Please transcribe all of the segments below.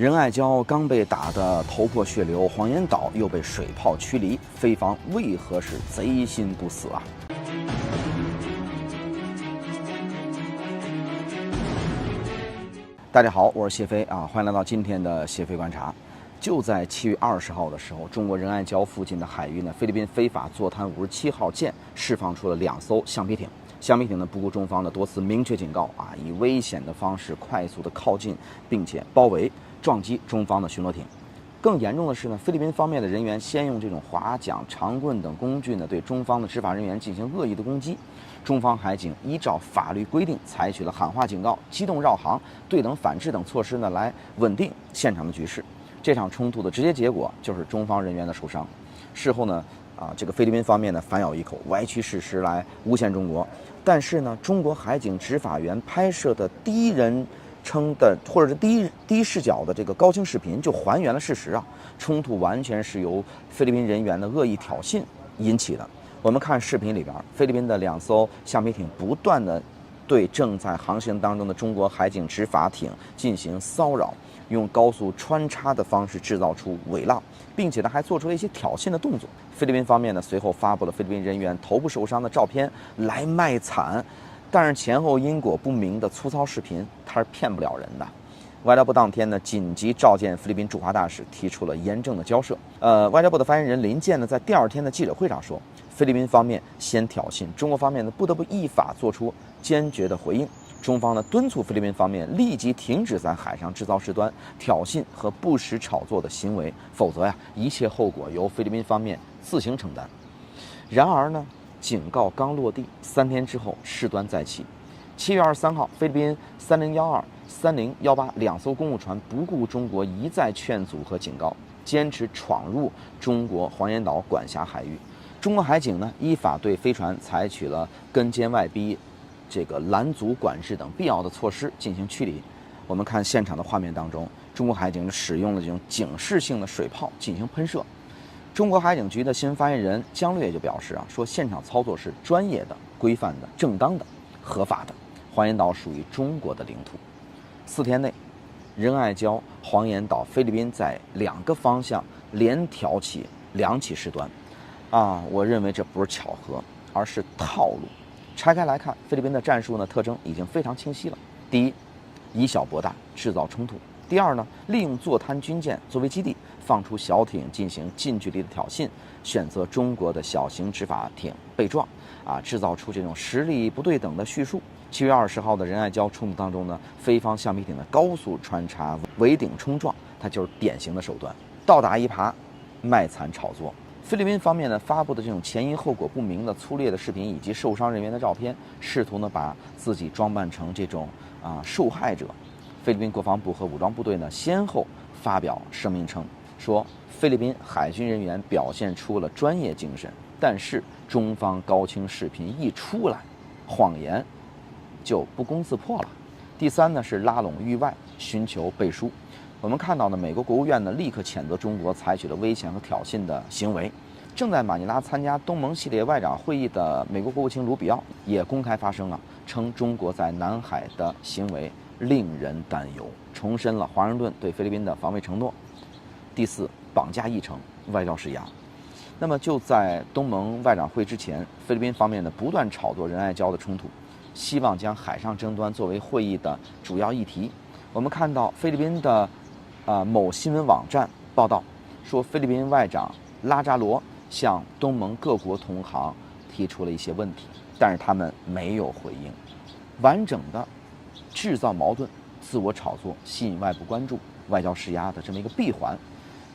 仁愛礁剛被打得頭破血流，黃岩島又被水炮驅離，菲方為何是賊心不死啊？大家好，我是謝飛啊，歡迎來到今天的謝飛觀察。就在7月20號的時候，中國仁愛礁附近的海域呢，菲律賓非法坐灘57號艦釋放出了2艘橡皮艇。橡皮艇呢不顧中方的多次明確警告啊，以危險的方式快速的靠近，並且包圍撞擊中方的巡邏艇。更嚴重的是呢，菲律賓方面的人員先用這種划槳、長棍等工具呢，對中方的執法人員進行惡意的攻擊。中方海警依照法律規定，採取了喊話警告、機動繞航、对等反制等措施呢，來穩定現場的局勢。這場衝突的直接結果就是中方人員的受傷。事後呢，這個菲律賓方面呢反咬一口，歪曲事實來誣陷中國。但是呢，中國海警執法員拍攝的第一人称的或者是第一視角的這個高清視頻就還原了事實啊，衝突完全是由菲律賓人員的惡意挑釁引起的。我們看視頻裡邊，菲律賓的2艘橡皮艇不斷的對正在航行當中的中国海警執法艇进行騷擾，用高速穿插的方式制造出尾浪，並且呢還做出了一些挑釁的動作。菲律賓方面呢隨後發布了菲律賓人員头部受傷的照片來賣慘，但是前後因果不明的粗糙視頻，它是騙不了人的。外交部當天呢緊急召見菲律賓驻華大使，提出了严正的交涉。外交部的发言人林健呢在第2天的記者會上說，菲律賓方面先挑釁，中國方面呢不得不依法做出堅決的回應。中方呢敦促菲律賓方面立即停止在海上制造事端、挑衅和不實炒作的行為，否則一切後果由菲律賓方面自行承擔。然而呢，警告剛落地，3天之後事端再起。7月23號，菲律賓3012、3018 2艘公務船不顧中國一再勸阻和警告，堅持闖入中國黃岩島管轄海域。中國海警呢依法對飛船採取了跟監外逼、攔阻管制等必要的措施進行驅離。我們看現場的畫面當中，中国海警使用了这種警示性的水炮進行噴射。中国海警局的新聞發言人姜略就表示說現場操作是專業的、規範的、正當的、合法的。黃岩島屬於中國的領土。4天內，仁愛礁、黃岩島、菲律賓在2個方向連挑起2起事端，我認為這不是巧合，而是套路。拆開來看，菲律賓的戰術呢特徵已經非常清晰了。第一，以小博大，制造衝突；第二呢，利用坐灘軍艦作為基地，放出小艇進行近距離的挑釁，選擇中國的小型執法艇被撞，制造出這種實力不對等的敘述。7月20號的仁愛礁衝突當中呢，菲方橡皮艇的高速穿插、圍頂衝撞，它就是典型的手段，倒打一耙，賣慘炒作。菲律賓方面呢發布的這種前因後果不明的粗劣的視頻以及受傷人員的照片，試圖呢把自己裝扮成這種受害者。菲律賓國防部和武裝部隊呢先後發表聲明稱，說菲律賓海軍人員表現出了專業精神，但是中方高清視頻一出來，謊言就不攻自破了。第三呢是拉攏域外，尋求背書。我們看到呢，美國國務院呢立刻譴責中國採取了危險和挑釁的行為。正在馬尼拉參加東盟系列外長會議的美國國務卿盧比奧也公開發聲稱中國在南海的行為令人擔憂，重申了華盛頓對菲律賓的防衛承諾。第4，綁架議程，外交施壓。那麼就在東盟外長會之前，菲律賓方面呢不斷炒作仁愛礁的衝突，希望將海上爭端作為會議的主要議題。我們看到菲律賓的某新聞網站報道說，菲律賓外長拉扎羅向東盟各國同行提出了一些問題，但是他們沒有回應。完整的制造矛盾、自我炒作、吸引外部關注、外交施壓的這麼一個閉環，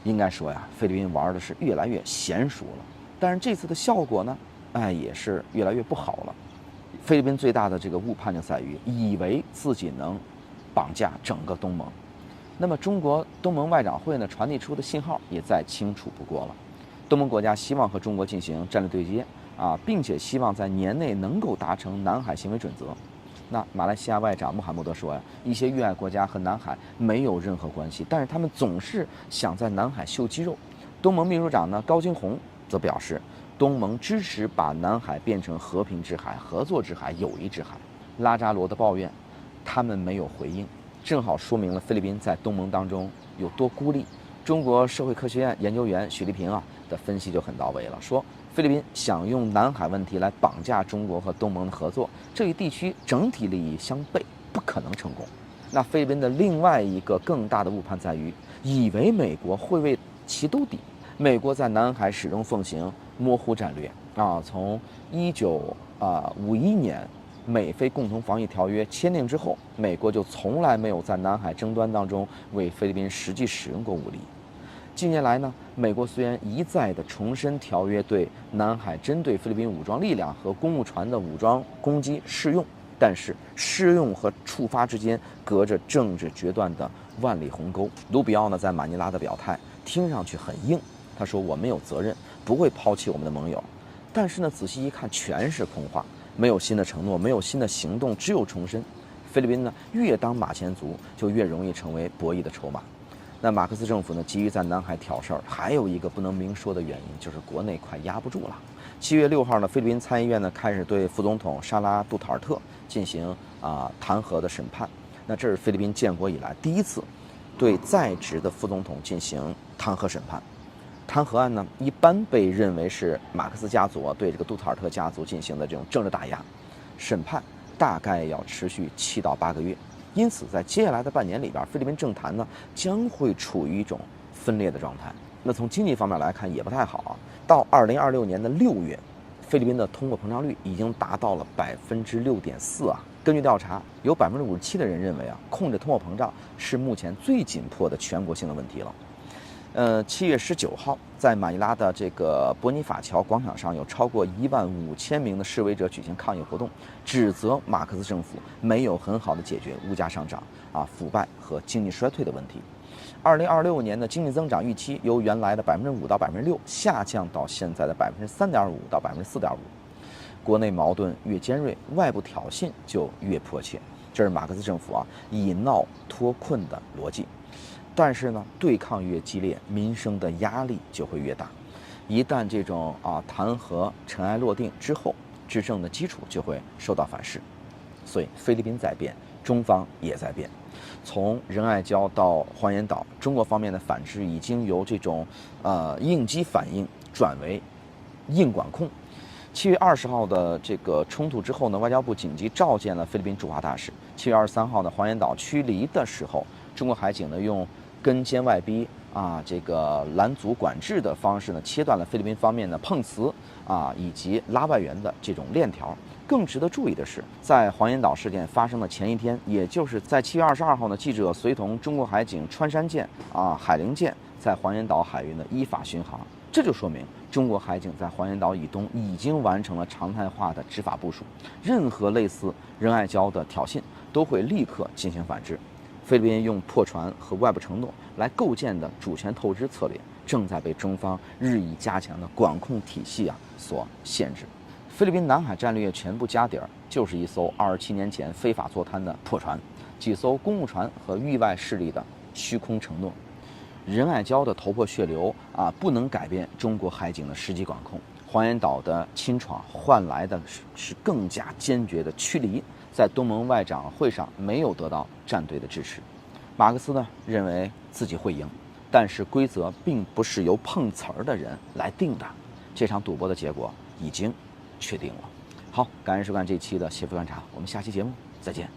應該說菲律賓玩的是越來越嫻熟了。但是這次的效果呢，也是越來越不好了。菲律賓最大的这個誤判就在於以為自己能綁架整個東盟。那麼中國東盟外長會呢傳遞出的信號也再清楚不過了。東盟國家希望和中國進行戰略對接並且希望在年內能夠達成南海行為準則。那馬來西亞外長穆罕默德說一些域外國家和南海沒有任何關係，但是他們總是想在南海秀肌肉。東盟秘書長呢高金洪則表示，東盟支持把南海变成和平之海、合作之海、友谊之海。拉扎羅的抱怨，他們沒有回應。正好說明了菲律賓在東盟當中有多孤立。中國社會科學院研究員許立平的分析就很到位了，說菲律賓想用南海問題來綁架中國和東盟的合作，這與地區整體利益相悖，不可能成功。那菲律賓的另外一個更大的誤判在於，以為美國會為其兜底。美國在南海始終奉行模糊戰略從1951年美菲共同防禦條約簽訂之後，美國就從來沒有在南海爭端當中為菲律賓實際使用過武力。近年來呢，美國雖然一再的重申條約對南海針對菲律賓武裝力量和公務船的武装攻擊適用，但是適用和觸發之間隔着政治決斷的萬里鴻溝。盧比奧呢在馬尼拉的表態聽上去很硬，他說我們有責任，不會拋棄我們的盟友。但是呢，仔細一看全是空話，沒有新的承諾，沒有新的行動，只有重申。菲律賓呢越當馬前卒，就越容易成為博弈的籌碼。那馬克思政府呢，急於在南海挑事兒，還有一個不能明說的原因，就是國內快壓不住了。7月6號呢，菲律賓參議院呢開始對副總統沙拉杜特爾特進行彈劾的審判。那這是菲律賓建國以來第一次對在職的副總統進行彈劾審判。彈劾案呢，一般被認為是馬克思家族對這個杜特爾特家族進行的這種政治打壓，審判大概要持續7到8個月。因此，在接下來的半年裡邊，菲律賓政壇呢將會處於一種分裂的狀態。那從經濟方面來看也不太好到2026年的6月，菲律賓的通貨膨脹率已經達到了6.4%根据調查，有57%的人認為控制通貨膨脹是目前最緊迫的全國性的問題了。7月19號，在馬尼拉的这個博尼法橋廣場上，有超過15000名的示威者舉行抗議活動，指責馬克思政府沒有很好的解決物價上漲、腐敗和經濟衰退的問題。2026年的經濟增長預期由原來的5%到6%下降到現在的3.5%到4.5%。國內矛盾越尖銳，外部挑釁就越迫切，這是馬克思政府以鬧脫困的邏輯。但是呢，對抗越激烈，民生的壓力就會越大。一旦這種彈劾塵埃落定之後，執政的基礎就會受到反噬。所以菲律賓在變，中方也在變。從仁愛礁到黃岩島，中國方面的反制已經由這種應激反應轉為硬管控。7月20號的這個衝突之後呢，外交部緊急召見了菲律賓駐華大使。7月23號呢，黃岩島驅離的時候，中國海警呢用跟監外逼這個攔阻管制的方式呢，切斷了菲律賓方面的碰瓷以及拉外援的這種鏈條。更值得注意的是，在黃岩島事件發生的前一天，也就是在7月22號呢，記者隨同中國海警穿山艦海灵艦在黄岩島海域呢依法巡航。這就說明中國海警在黃岩島以東已經完成了常態化的執法部署，任何類似仁愛礁的挑釁都會立刻進行反制。菲律賓用破船和外部承諾來構建的主權透支策略，正在被中方日益加強的管控體系所限制。菲律賓南海戰略全部家底兒就是一艘27年前非法坐灘的破船，幾艘公務船和域外勢力的虛空承諾。仁愛礁的頭破血流不能改變中國海警的實際管控。黃岩島的侵闖換來的是更加堅決的驅離。在東盟外長會上沒有得到戰隊的支持。馬克思呢認為自己會贏，但是規則並不是由碰瓷兒的人來定的。這場賭博的結果已經確定了。好，感謝收看這期的協會觀察，我們下期節目再見。